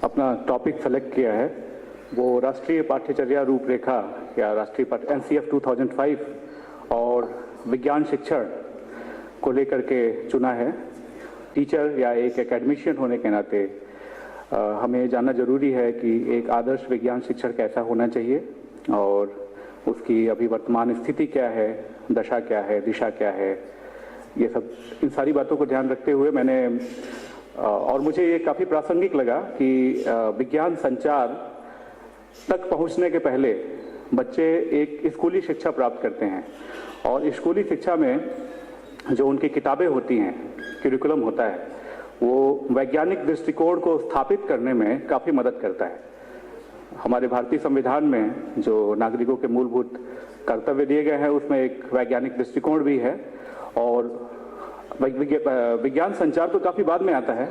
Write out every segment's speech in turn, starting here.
अपना topic select किया है वो राष्ट्रीय पाठ्यचर्या रूपरेखा या राष्ट्रीय NCF 2005 और विज्ञान शिक्षण को लेकर के चुना है। टीचर या एक एकेडमिशियन होने के नाते हमें जानना जरूरी है कि एक आदर्श विज्ञान शिक्षण कैसा होना चाहिए और उसकी अभी वर्तमान स्थिति क्या है, दशा क्या है, दिशा क्या है, ये सब इन सारी बातों को ध्यान रखते हुए मैंने और मुझे ये काफ़ी प्रासंगिक लगा कि विज्ञान संचार तक पहुंचने के पहले बच्चे एक स्कूली शिक्षा प्राप्त करते हैं और स्कूली शिक्षा में जो उनकी किताबें होती हैं, करिकुलम होता है, वो वैज्ञानिक दृष्टिकोण को स्थापित करने में काफ़ी मदद करता है। हमारे भारतीय संविधान में जो नागरिकों के मूलभूत कर्तव्य दिए गए हैं उसमें एक वैज्ञानिक दृष्टिकोण भी है और विज्ञान संचार तो काफ़ी बाद में आता है।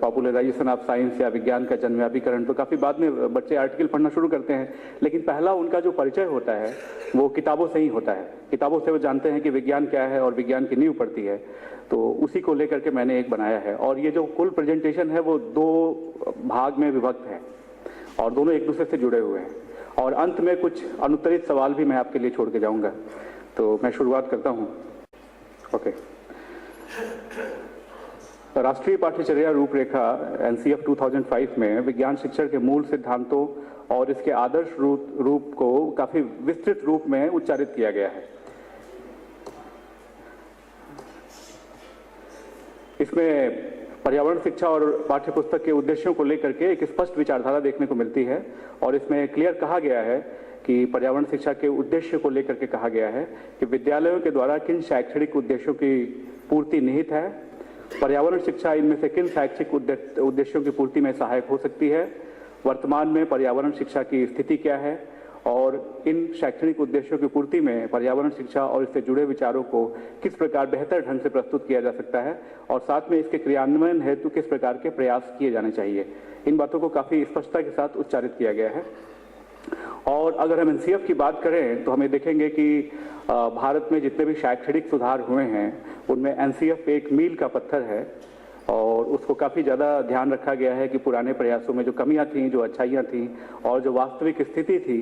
पॉपुलराइजेशन ऑफ साइंस या विज्ञान का जनव्यापीकरण तो काफ़ी बाद में बच्चे आर्टिकल पढ़ना शुरू करते हैं, लेकिन पहला उनका जो परिचय होता है वो किताबों से ही होता है। किताबों से वो जानते हैं कि विज्ञान क्या है और विज्ञान की नींव पड़ती है। तो उसी को लेकर के मैंने एक बनाया है और ये जो कुल प्रेजेंटेशन है वो 2 भाग में विभक्त है और दोनों एक दूसरे से जुड़े हुए हैं और अंत में कुछ अनुत्तरित सवाल भी मैं आपके लिए छोड़ के जाऊंगा। तो मैं शुरुआत करता हूँ। ओके। राष्ट्रीय पाठ्यचर्या रूपरेखा NCF 2005 में विज्ञान शिक्षण के मूल सिद्धांतों और इसके आदर्श रूप को काफी विस्तृत रूप में उच्चारित किया गया है। इसमें पर्यावरण शिक्षा और पाठ्यपुस्तक के उद्देश्यों को लेकर के एक स्पष्ट विचारधारा देखने को मिलती है और इसमें क्लियर कहा गया है कि पर्यावरण शिक्षा के उद्देश्य को लेकर के कहा गया है कि विद्यालयों के द्वारा किन शैक्षणिक उद्देश्यों की पूर्ति निहित है, पर्यावरण शिक्षा इनमें से किन शैक्षिक उद्देश्यों की पूर्ति में सहायक हो सकती है, वर्तमान में पर्यावरण शिक्षा की स्थिति क्या है और इन शैक्षणिक उद्देश्यों की पूर्ति में पर्यावरण शिक्षा और इससे जुड़े विचारों को किस प्रकार बेहतर ढंग से प्रस्तुत किया जा सकता है और साथ में इसके क्रियान्वयन हेतु किस प्रकार के प्रयास किए जाने चाहिए। इन बातों को काफ़ी स्पष्टता के साथ उच्चारित किया गया है। और अगर हम NCF की बात करें तो हमें देखेंगे कि भारत में जितने भी शैक्षणिक सुधार हुए हैं उनमें NCF एक मील का पत्थर है और उसको काफ़ी ज़्यादा ध्यान रखा गया है कि पुराने प्रयासों में जो कमियां थीं, जो अच्छाइयां थीं और जो वास्तविक स्थिति थी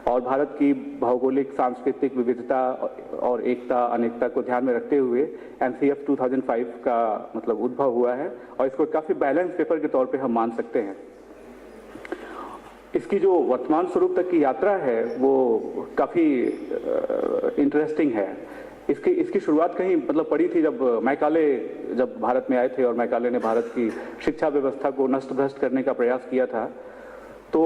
और भारत की भौगोलिक सांस्कृतिक विविधता और एकता अनेकता को ध्यान में रखते हुए NCF 2005 का मतलब उद्भव हुआ है और इसको काफ़ी बैलेंस पेपर के तौर पर हम मान सकते हैं। इसकी जो वर्तमान स्वरूप तक की यात्रा है वो काफ़ी इंटरेस्टिंग है। इसकी शुरुआत कहीं मतलब पड़ी थी जब मैकाले जब भारत में आए थे और मैकाले ने भारत की शिक्षा व्यवस्था को नष्ट भ्रष्ट करने का प्रयास किया था। तो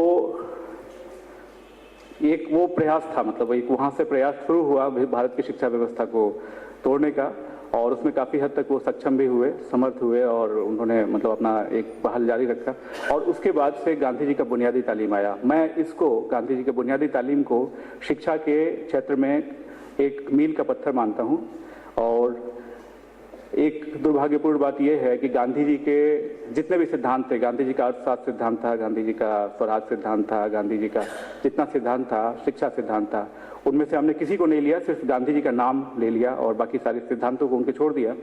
एक वो प्रयास था, मतलब एक वहाँ से प्रयास शुरू हुआ भारत की शिक्षा व्यवस्था को तोड़ने का और उसमें काफ़ी हद तक वो सक्षम भी हुए, समर्थ हुए और उन्होंने मतलब अपना एक पहल जारी रखा और उसके बाद से गांधी जी का बुनियादी तालीम आया। मैं इसको गांधी जी के बुनियादी तालीम को शिक्षा के क्षेत्र में एक मील का पत्थर मानता हूँ और एक दुर्भाग्यपूर्ण बात यह है कि गांधी जी के जितने भी सिद्धांत थे, गांधी जी का अर्थशास्त्र सिद्धांत था, गांधी जी का स्वराज सिद्धांत था, गांधी जी का जितना सिद्धांत था, शिक्षा सिद्धांत था, उनमें से हमने किसी को नहीं लिया, सिर्फ गांधी जी का नाम ले लिया और बाकी सारे सिद्धांतों को उनके छोड़ दिया।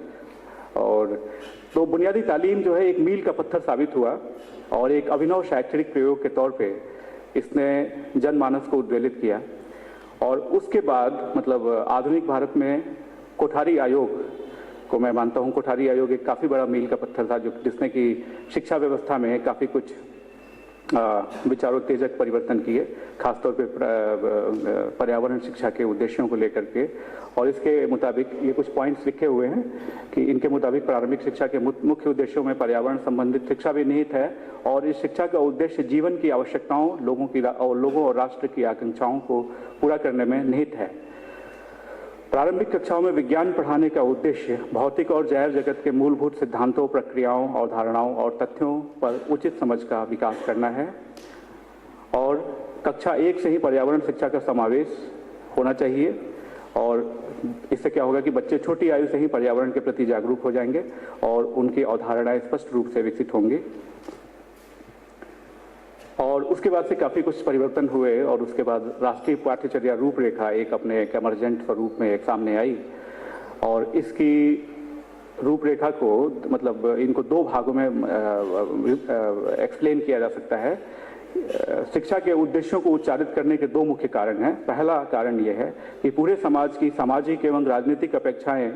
और तो बुनियादी तालीम जो है एक मील का पत्थर साबित हुआ और एक अभिनव शैक्षणिक प्रयोग के तौर पे इसने जनमानस को उद्वेलित किया। और उसके बाद मतलब आधुनिक भारत में कोठारी आयोग को मैं मानता हूँ, कोठारी आयोग एक काफ़ी बड़ा मील का पत्थर था जिसने कि शिक्षा व्यवस्था में काफ़ी कुछ विचारोत्तेजक परिवर्तन किए, खासतौर पे पर्यावरण शिक्षा के उद्देश्यों को लेकर के। और इसके मुताबिक ये कुछ पॉइंट्स लिखे हुए हैं कि इनके मुताबिक प्रारंभिक शिक्षा के मुख्य उद्देश्यों में पर्यावरण संबंधित शिक्षा भी निहित है और इस शिक्षा का उद्देश्य जीवन की आवश्यकताओं, लोगों और राष्ट्र की आकांक्षाओं को पूरा करने में निहित है। प्रारंभिक कक्षाओं में विज्ञान पढ़ाने का उद्देश्य भौतिक और जैव जगत के मूलभूत सिद्धांतों, प्रक्रियाओं और धारणाओं और तथ्यों पर उचित समझ का विकास करना है और कक्षा 1 से ही पर्यावरण शिक्षा का समावेश होना चाहिए और इससे क्या होगा कि बच्चे छोटी आयु से ही पर्यावरण के प्रति जागरूक हो जाएंगे और उनकी अवधारणाएं स्पष्ट रूप से विकसित होंगी। और उसके बाद से काफ़ी कुछ परिवर्तन हुए और उसके बाद राष्ट्रीय पाठ्यचर्या रूपरेखा एक अपने एक एमरजेंट स्वरूप में एक सामने आई और इसकी रूपरेखा को मतलब इनको दो भागों में एक्सप्लेन किया जा सकता है। शिक्षा के उद्देश्यों को उच्चारित करने के दो मुख्य कारण हैं। पहला कारण यह है कि पूरे समाज की सामाजिक एवं राजनीतिक अपेक्षाएं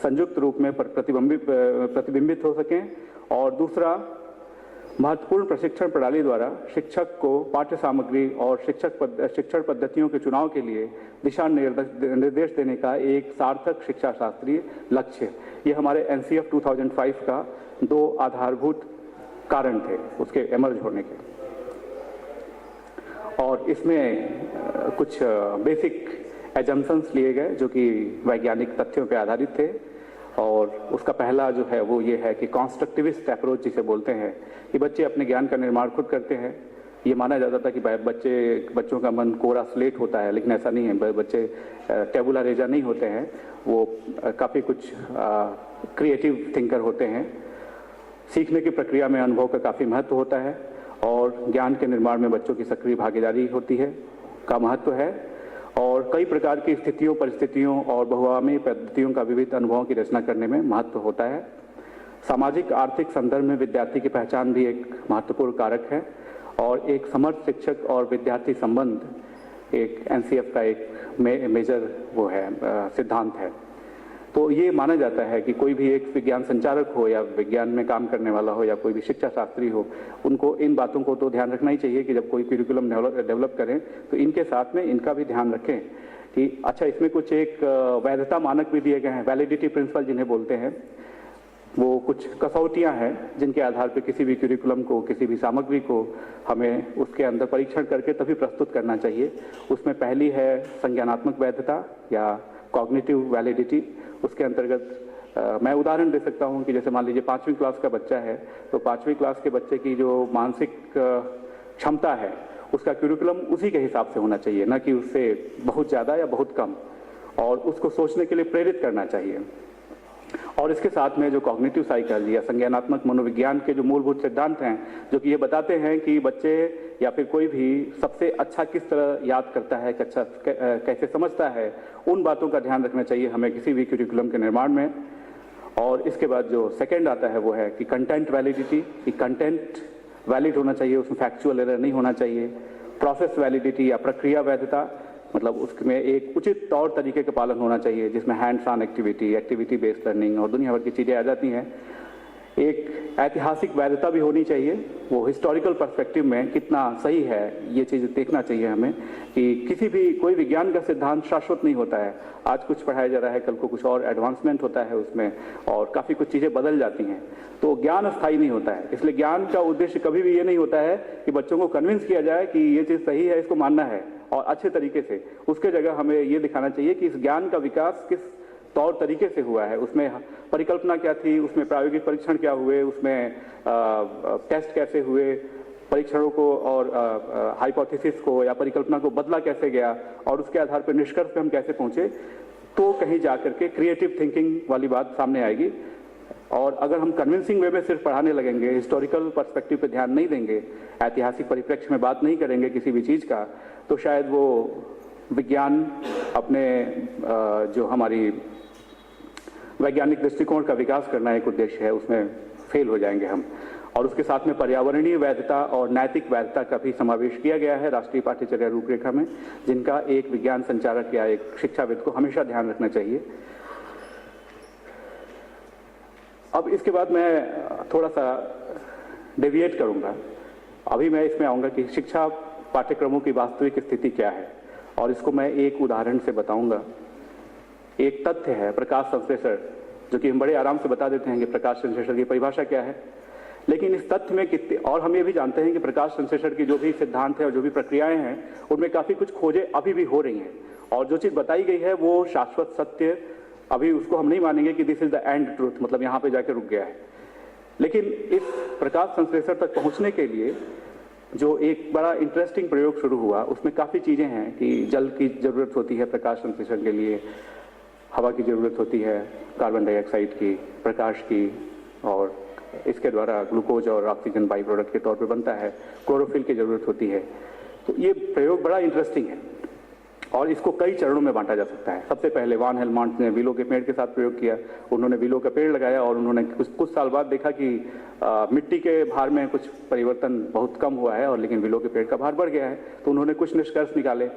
संयुक्त रूप में प्रतिबिंबित हो सकें, और दूसरा महत्वपूर्ण प्रशिक्षण प्रणाली द्वारा शिक्षक को पाठ्य सामग्री और शिक्षण पद्धतियों के चुनाव के लिए दिशा निर्देश देने का एक सार्थक शिक्षा शास्त्रीय लक्ष्य। ये हमारे एनसीएफ 2005 का दो आधारभूत कारण थे उसके एमर्ज होने के। और इसमें कुछ बेसिक एजम्पशंस लिए गए जो कि वैज्ञानिक तथ्यों पर आधारित थे। और उसका पहला जो है वो ये है कि कॉन्स्ट्रक्टिविस्ट अप्रोच जिसे बोलते हैं कि बच्चे अपने ज्ञान का निर्माण खुद करते हैं। ये माना जाता था कि बच्चों का मन कोरा स्लेट होता है, लेकिन ऐसा नहीं है। बच्चे टेबुला रेजा नहीं होते हैं, वो काफ़ी कुछ क्रिएटिव थिंकर होते हैं। सीखने की प्रक्रिया में अनुभव का काफ़ी महत्व होता है और ज्ञान के निर्माण में बच्चों की सक्रिय भागीदारी होती है का महत्व है। और कई प्रकार की स्थितियों, परिस्थितियों और बहुआयामी पद्धतियों का विविध अनुभवों की रचना करने में महत्व होता है। सामाजिक आर्थिक संदर्भ में विद्यार्थी की पहचान भी एक महत्वपूर्ण कारक है और एक समर्थ शिक्षक और विद्यार्थी संबंध एक एनसीएफ का एक मेजर वो है सिद्धांत है। तो ये माना जाता है कि कोई भी एक विज्ञान संचारक हो या विज्ञान में काम करने वाला हो या कोई भी शिक्षा शास्त्री हो, उनको इन बातों को तो ध्यान रखना ही चाहिए कि जब कोई करिकुलम डेवलप करें तो इनके साथ में इनका भी ध्यान रखें कि अच्छा इसमें कुछ एक वैधता मानक भी दिए गए हैं, वैलिडिटी प्रिंसिपल जिन्हें बोलते हैं। वो कुछ कसौटियां हैं जिनके आधार पर किसी भी करिकुलम को, किसी भी सामग्री को हमें उसके अंदर परीक्षण करके तभी प्रस्तुत करना चाहिए। उसमें पहली है संज्ञानात्मक वैधता या कॉग्निटिव वैलिडिटी। उसके अंतर्गत मैं उदाहरण दे सकता हूं कि जैसे मान लीजिए 5वीं क्लास का बच्चा है, तो 5वीं क्लास के बच्चे की जो मानसिक क्षमता है उसका करिकुलम उसी के हिसाब से होना चाहिए, न कि उससे बहुत ज़्यादा या बहुत कम, और उसको सोचने के लिए प्रेरित करना चाहिए। और इसके साथ में जो कॉग्निटिव साइकोलॉजी या संज्ञानात्मक मनोविज्ञान के जो मूलभूत सिद्धांत हैं जो कि ये बताते हैं कि बच्चे या फिर कोई भी सबसे अच्छा किस तरह याद करता है, अच्छा कैसे समझता है, उन बातों का ध्यान रखना चाहिए हमें किसी भी करिकुलम के निर्माण में। और इसके बाद जो सेकेंड आता है वो है कि कंटेंट वैलिडिटी, कि कंटेंट वैलिड होना चाहिए, उसमें फैक्चुअल एरर नहीं होना चाहिए। प्रोसेस वैलिडिटी या प्रक्रिया वैधता, मतलब उसमें एक उचित तौर तरीके का पालन होना चाहिए जिसमें hands on activity, activity based learning और दुनिया भर की चीज़ें आ जाती हैं। एक ऐतिहासिक वैधता भी होनी चाहिए, वो हिस्टोरिकल पर्सपेक्टिव में कितना सही है ये चीज़ देखना चाहिए हमें कि किसी भी कोई विज्ञान का सिद्धांत शाश्वत नहीं होता है। आज कुछ पढ़ाया जा रहा है, कल को कुछ और एडवांसमेंट होता है उसमें और काफ़ी कुछ चीज़ें बदल जाती हैं, तो ज्ञान अस्थायी नहीं होता है। इसलिए ज्ञान का उद्देश्य कभी भी ये नहीं होता है कि बच्चों को कन्विंस किया जाए कि ये चीज़ सही है, इसको मानना है और अच्छे तरीके से। उसके जगह हमें ये दिखाना चाहिए कि इस ज्ञान का विकास किस तौर तरीके से हुआ है, उसमें परिकल्पना क्या थी, उसमें प्रायोगिक परीक्षण क्या हुए, उसमें टेस्ट कैसे हुए, परीक्षणों को और हाइपोथेसिस को या परिकल्पना को बदला कैसे गया और उसके आधार पर निष्कर्ष पे हम कैसे पहुंचे। तो कहीं जाकर के क्रिएटिव थिंकिंग वाली बात सामने आएगी। और अगर हम कन्विंसिंग वे में सिर्फ पढ़ाने लगेंगे, हिस्टोरिकल पर्सपेक्टिव पे ध्यान नहीं देंगे, ऐतिहासिक परिप्रेक्ष्य में बात नहीं करेंगे किसी भी चीज़ का, तो शायद वो विज्ञान अपने जो हमारी वैज्ञानिक दृष्टिकोण का विकास करना एक उद्देश्य है उसमें फेल हो जाएंगे हम। और उसके साथ में पर्यावरणीय वैधता और नैतिक वैधता का भी समावेश किया गया है राष्ट्रीय पाठ्यचर्या रूपरेखा में, जिनका एक विज्ञान संचारक या एक शिक्षाविद को हमेशा ध्यान रखना चाहिए। अब इसके बाद मैं थोड़ा सा डेविएट करूंगा। अभी मैं इसमें आऊंगा कि शिक्षा पाठ्यक्रमों की वास्तविक स्थिति क्या है और इसको मैं एक उदाहरण से बताऊंगा। एक तथ्य है प्रकाश संश्लेषण, जो कि हम बड़े आराम से बता देते हैं कि प्रकाश संश्लेषण की परिभाषा क्या है, लेकिन इस तथ्य में कितने, और हम ये भी जानते हैं कि प्रकाश संश्लेषण की जो भी सिद्धांत है और जो भी प्रक्रियाएं हैं उनमें काफ़ी कुछ खोजें अभी भी हो रही हैं और जो चीज़ बताई गई है वो शाश्वत सत्य, अभी उसको हम नहीं मानेंगे कि this is the end truth, मतलब यहाँ पे जाके रुक गया है। लेकिन इस प्रकाश संश्लेषण तक पहुँचने के लिए जो एक बड़ा इंटरेस्टिंग प्रयोग शुरू हुआ, उसमें काफ़ी चीज़ें हैं कि जल की ज़रूरत होती है प्रकाश संश्लेषण के लिए, हवा की ज़रूरत होती है, कार्बन डाइऑक्साइड की, प्रकाश की, और इसके द्वारा ग्लूकोज और ऑक्सीजन बाई प्रोडक्ट के तौर पे बनता है, क्लोरोफिल की ज़रूरत होती है। तो ये प्रयोग बड़ा इंटरेस्टिंग है और इसको कई चरणों में बांटा जा सकता है। सबसे पहले वान हेलमॉन्ट ने विलो के पेड़ के साथ प्रयोग किया। उन्होंने विलो का पेड़ लगाया और उन्होंने कुछ साल बाद देखा कि मिट्टी के भार में कुछ परिवर्तन बहुत कम हुआ है और लेकिन विलो के पेड़ का भार बढ़ गया है। तो उन्होंने कुछ निष्कर्ष निकाले।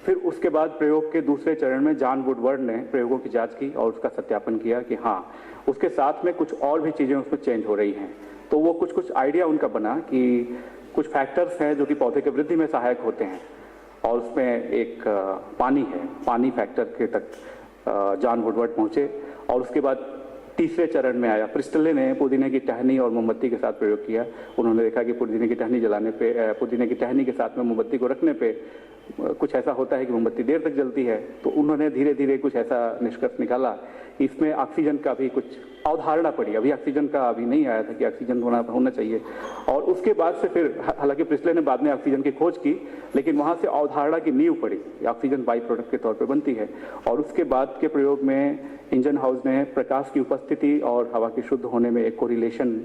फिर उसके बाद प्रयोग के दूसरे चरण में जॉन वुडवर्ड ने प्रयोगों की जांच की और उसका सत्यापन किया कि हाँ, उसके साथ में कुछ और भी चीज़ें उसमें चेंज हो रही हैं। तो वो कुछ आइडिया उनका बना कि कुछ फैक्टर्स हैं जो कि पौधे की वृद्धि में सहायक होते हैं और उसमें एक पानी है, पानी फैक्टर के तक जॉन वुडवर्ड पहुंचे। और उसके बाद तीसरे चरण में आया। प्रिस्टले ने पुदीने की टहनी और मोमबत्ती के साथ प्रयोग किया। उन्होंने देखा कि पुदीने की टहनी जलाने पे, पुदीने की टहनी के साथ में मोमबत्ती को रखने पे कुछ ऐसा होता है कि मोमबत्ती देर तक जलती है। तो उन्होंने धीरे धीरे कुछ ऐसा निष्कर्ष निकाला कि इसमें ऑक्सीजन का भी कुछ अवधारणा पड़ी। अभी ऑक्सीजन का अभी नहीं आया था कि ऑक्सीजन होना चाहिए। और उसके बाद से फिर हालांकि प्रिस्टले ने बाद में ऑक्सीजन की खोज की, लेकिन वहाँ से अवधारणा की नींव पड़ी। ऑक्सीजन बाई प्रोडक्ट के तौर पर बनती है। और उसके बाद के प्रयोग में इंजन हाउस ने प्रकाश की उपस्थिति और हवा के शुद्ध होने में एक कोरिलेशन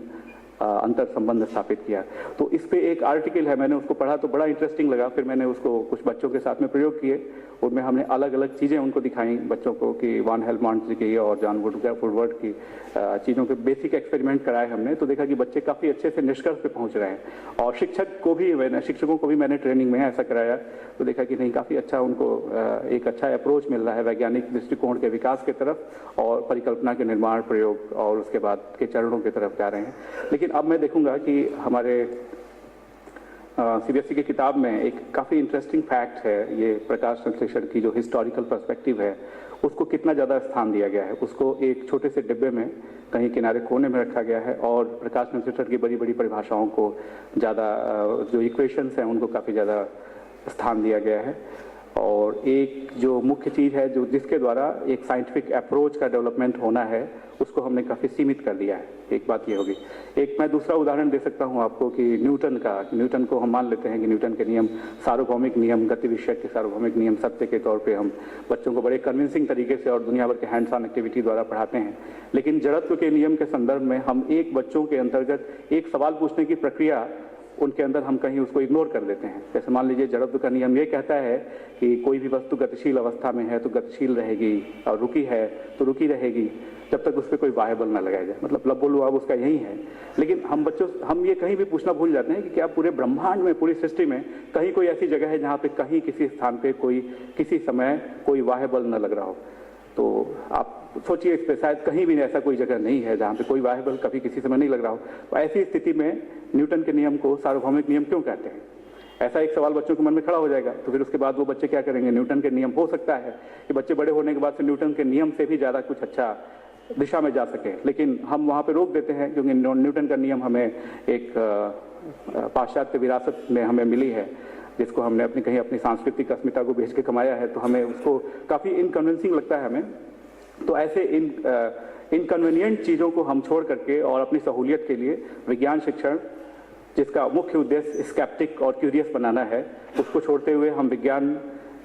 अंतर संबंध स्थापित किया। तो इस पे एक आर्टिकल है, मैंने उसको पढ़ा तो बड़ा इंटरेस्टिंग लगा। फिर मैंने उसको कुछ बच्चों के साथ में प्रयोग किए। उनमें हमने अलग अलग चीज़ें उनको दिखाई बच्चों को कि वान हेलमॉन्ट की और जॉन वुडवर्ड की चीज़ों के बेसिक एक्सपेरिमेंट कराए हमने। तो देखा कि बच्चे काफ़ी अच्छे से निष्कर्ष पे पहुंच रहे हैं। और शिक्षकों को भी मैंने ट्रेनिंग में ऐसा कराया। तो देखा कि नहीं, काफ़ी अच्छा उनको एक अच्छा अप्रोच मिल रहा है वैज्ञानिक दृष्टिकोण के विकास की तरफ और परिकल्पना के निर्माण, प्रयोग और उसके बाद के चरणों की तरफ जा रहे हैं। लेकिन अब मैं देखूंगा कि हमारे सीबीएसई की किताब में एक काफ़ी इंटरेस्टिंग फैक्ट है। ये प्रकाश संश्लेषण की जो हिस्टोरिकल पर्सपेक्टिव है उसको कितना ज़्यादा स्थान दिया गया है। उसको एक छोटे से डिब्बे में कहीं किनारे कोने में रखा गया है और प्रकाश संश्लेषण की बड़ी बड़ी परिभाषाओं को ज़्यादा, जो इक्वेशंस हैं उनको काफ़ी ज़्यादा स्थान दिया गया है। और एक जो मुख्य चीज़ है जो जिसके द्वारा एक साइंटिफिक अप्रोच का डेवलपमेंट होना है उसको हमने काफ़ी सीमित कर दिया है। एक बात ये होगी। एक मैं दूसरा उदाहरण दे सकता हूँ आपको कि न्यूटन को हम मान लेते हैं कि न्यूटन के नियम, सार्वभौमिक नियम, गति विषयक के सार्वभौमिक नियम सत्य के तौर पे हम बच्चों को बड़े कन्विंसिंग तरीके से और दुनिया भर के हैंड्स ऑन एक्टिविटी द्वारा पढ़ाते हैं। लेकिन जड़त्व के नियम के संदर्भ में हम एक बच्चों के अंतर्गत एक सवाल पूछने की प्रक्रिया उनके अंदर हम कहीं उसको इग्नोर कर देते हैं। जैसे मान लीजिए जड़त्व का नियम ये कहता है कि कोई भी वस्तु गतिशील अवस्था में है तो गतिशील रहेगी और रुकी है तो रुकी रहेगी जब तक उस पर कोई बाह्य बल न लगाया जाए। मतलब लबोलुआब उसका यही है। लेकिन हम ये कहीं भी पूछना भूल जाते हैं कि क्या पूरे ब्रह्मांड में, पूरी सृष्टि में कहीं कोई ऐसी जगह है जहाँ पे कहीं किसी स्थान पे कोई किसी समय कोई बाह्य बल न लग रहा हो। तो आप सोचिए इस पे शायद कहीं भी ऐसा कोई जगह नहीं है जहाँ पे कोई बाह्य बल कभी किसी समय नहीं लग रहा हो। तो ऐसी स्थिति में न्यूटन के नियम को सार्वभौमिक नियम क्यों कहते हैं? ऐसा एक सवाल बच्चों के मन में खड़ा हो जाएगा। तो फिर उसके बाद वो बच्चे क्या करेंगे? न्यूटन के नियम, हो सकता है कि बच्चे बड़े होने के बाद से न्यूटन के नियम से भी ज़्यादा कुछ अच्छा दिशा में जा सके, लेकिन हम वहाँ पे रोक देते हैं क्योंकि न्यूटन का नियम हमें एक पाश्चात्य विरासत में हमें मिली है जिसको हमने अपनी सांस्कृतिक अस्मिता को बेच के कमाया है। तो हमें उसको काफ़ी इनकन्विंसिंग लगता है हमें। तो ऐसे इनकन्वीनियंट चीज़ों को हम छोड़ करके और अपनी सहूलियत के लिए विज्ञान शिक्षण, जिसका मुख्य उद्देश्य स्केप्टिक और क्यूरियस बनाना है, उसको छोड़ते हुए हम विज्ञान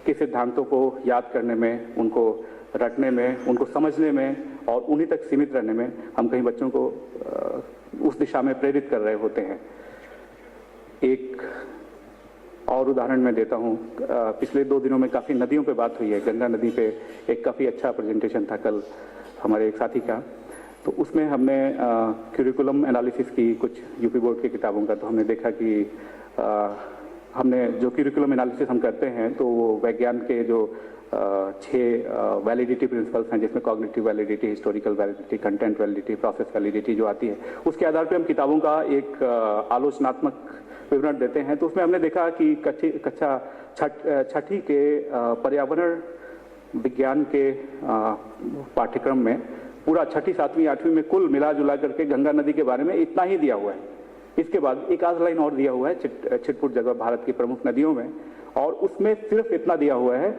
के सिद्धांतों को याद करने में, उनको रटने में, उनको समझने में और उन्हीं तक सीमित रहने में हम कहीं बच्चों को उस दिशा में प्रेरित कर रहे होते हैं। एक और उदाहरण मैं देता हूँ। पिछले 2 दिनों में काफ़ी नदियों पे बात हुई है। गंगा नदी पे एक काफ़ी अच्छा प्रेजेंटेशन था कल हमारे एक साथी का। तो उसमें हमने क्यूरिकुलम एनालिसिस की कुछ यूपी बोर्ड की किताबों का। तो हमने देखा कि हमने जो क्यूरिकुलम एनालिसिस हम करते हैं तो वो विज्ञान के जो 6 वैलिडिटी प्रिंसिपल्स हैं, जिसमें cognitive validity, historical validity, content validity, process validity जो आती है, उसके आधार पर हम किताबों का एक आलोचनात्मक विवरण देते हैं। तो उसमें हमने देखा कि कक्षा छठी के पर्यावरण विज्ञान के पाठ्यक्रम में पूरा 6ठी, 7वीं, 8वीं में कुल मिला जुला करके गंगा नदी के बारे में इतना ही दिया हुआ है। इसके बाद एक आध लाइन और दिया हुआ है छिटपुट जगह भारत की प्रमुख नदियों में, और उसमें सिर्फ इतना दिया हुआ है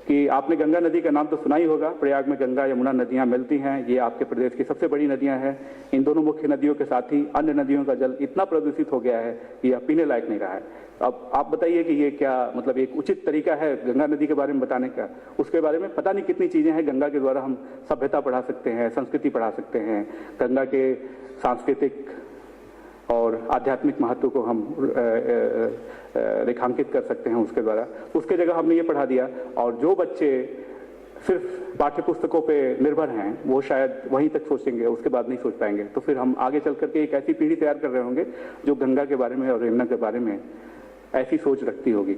कि आपने गंगा नदी का नाम तो सुना ही होगा। प्रयाग में गंगा यमुना नदियां मिलती हैं, ये आपके प्रदेश की सबसे बड़ी नदियां हैं। इन दोनों मुख्य नदियों के साथ ही अन्य नदियों का जल इतना प्रदूषित हो गया है कि यह पीने लायक नहीं रहा है। अब आप बताइए कि ये क्या मतलब एक उचित तरीका है गंगा नदी के बारे में बताने का? उसके बारे में पता नहीं कितनी चीज़ें हैं। गंगा के द्वारा हम सभ्यता पढ़ा सकते हैं, संस्कृति पढ़ा सकते हैं, गंगा के सांस्कृतिक और आध्यात्मिक महत्व को हम रेखांकित कर सकते हैं उसके द्वारा। उसके जगह हमने ये पढ़ा दिया, और जो बच्चे सिर्फ पाठ्य पुस्तकों पे निर्भर हैं वो शायद वहीं तक सोचेंगे, उसके बाद नहीं सोच पाएंगे। तो फिर हम आगे चल करके एक ऐसी पीढ़ी तैयार कर रहे होंगे जो गंगा के बारे में और यमुना के बारे में ऐसी सोच रखती होगी।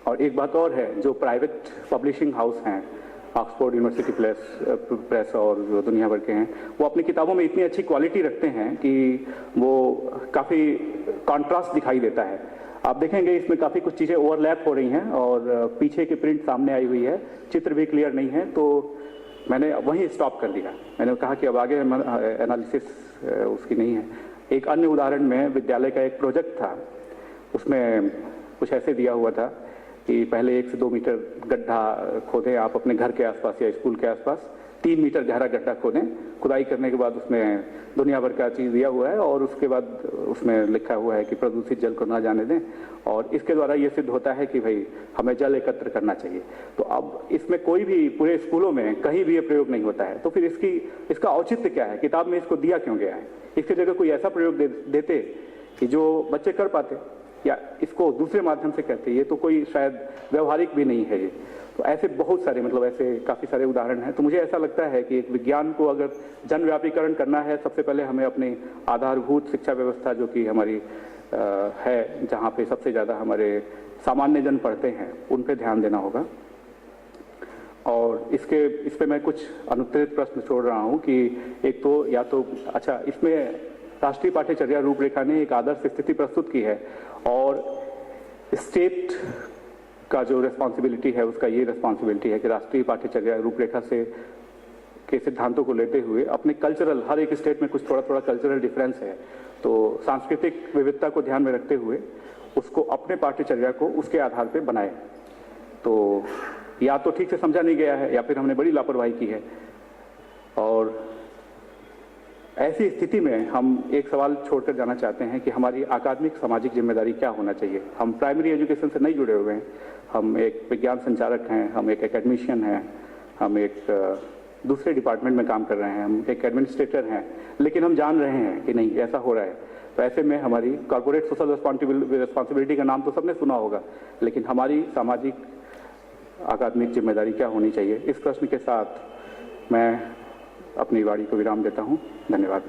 और एक बात और है, जो प्राइवेट पब्लिशिंग हाउस हैं, ऑक्सफोर्ड यूनिवर्सिटी प्रेस और जो दुनिया भर के हैं, वो अपनी किताबों में इतनी अच्छी क्वालिटी रखते हैं कि वो काफ़ी कॉन्ट्रास्ट दिखाई देता है। आप देखेंगे इसमें काफ़ी कुछ चीज़ें ओवरलैप हो रही हैं और पीछे की प्रिंट सामने आई हुई है, चित्र भी क्लियर नहीं है, तो मैंने वहीं स्टॉप कर दिया। मैंने कहा कि अब आगे एनालिसिस उसकी नहीं है। एक अन्य उदाहरण में विद्यालय का एक प्रोजेक्ट था, उसमें कुछ ऐसे दिया हुआ था कि पहले 1 से 2 मीटर गड्ढा खोदें आप अपने घर के आसपास या स्कूल के आसपास, 3 मीटर गहरा गड्ढा खोदें, खुदाई करने के बाद उसमें दुनिया भर का चीज़ दिया हुआ है और उसके बाद उसमें लिखा हुआ है कि प्रदूषित जल को ना जाने दें, और इसके द्वारा ये सिद्ध होता है कि भाई हमें जल एकत्र करना चाहिए। तो अब इसमें कोई भी पूरे स्कूलों में कहीं भी ये प्रयोग नहीं होता है, तो फिर इसका औचित्य क्या है? किताब में इसको दिया क्यों गया है? इसकी जगह कोई ऐसा प्रयोग देते कि जो बच्चे कर पाते, या इसको दूसरे माध्यम से कहते, ये तो कोई शायद व्यवहारिक भी नहीं है ये। तो ऐसे बहुत सारे, मतलब ऐसे काफ़ी सारे उदाहरण हैं। तो मुझे ऐसा लगता है कि एक विज्ञान को अगर जनव्यापीकरण करना है, सबसे पहले हमें अपनी आधारभूत शिक्षा व्यवस्था जो कि हमारी है, जहाँ पे सबसे ज़्यादा हमारे सामान्य जन पढ़ते हैं, उन पे ध्यान देना होगा। और इस पे मैं कुछ अनुत्तरित प्रश्न छोड़ रहा हूँ कि एक तो या तो अच्छा, इसमें राष्ट्रीय पाठ्यचर्या रूपरेखा ने एक आदर्श स्थिति प्रस्तुत की है, और स्टेट का जो रिस्पॉन्सिबिलिटी है उसका ये रिस्पॉन्सिबिलिटी है कि राष्ट्रीय पाठ्यचर्या रूपरेखा से के सिद्धांतों को लेते हुए अपने कल्चरल, हर एक स्टेट में कुछ थोड़ा थोड़ा कल्चरल डिफरेंस है, तो सांस्कृतिक विविधता को ध्यान में रखते हुए उसको अपने पाठ्यचर्या को उसके आधार पर बनाए। तो या तो ठीक से समझा नहीं गया है या फिर हमने बड़ी लापरवाही की है। और ऐसी स्थिति में हम एक सवाल छोड़कर जाना चाहते हैं कि हमारी अकादमिक सामाजिक जिम्मेदारी क्या होना चाहिए। हम प्राइमरी एजुकेशन से नहीं जुड़े हुए हैं, हम एक विज्ञान संचारक हैं, हम एक एकेडमिशियन हैं, हम एक दूसरे डिपार्टमेंट में काम कर रहे हैं, हम एक एडमिनिस्ट्रेटर हैं, लेकिन हम जान रहे हैं कि नहीं ऐसा हो रहा है। तो ऐसे में हमारी कॉर्पोरेट सोशल रिस्पॉन्सिबिलिटी का नाम तो सबने सुना होगा, लेकिन हमारी सामाजिक अकादमिक जिम्मेदारी क्या होनी चाहिए, इस प्रश्न के साथ मैं अपनी वाणी को विराम देता हूँ। धन्यवाद।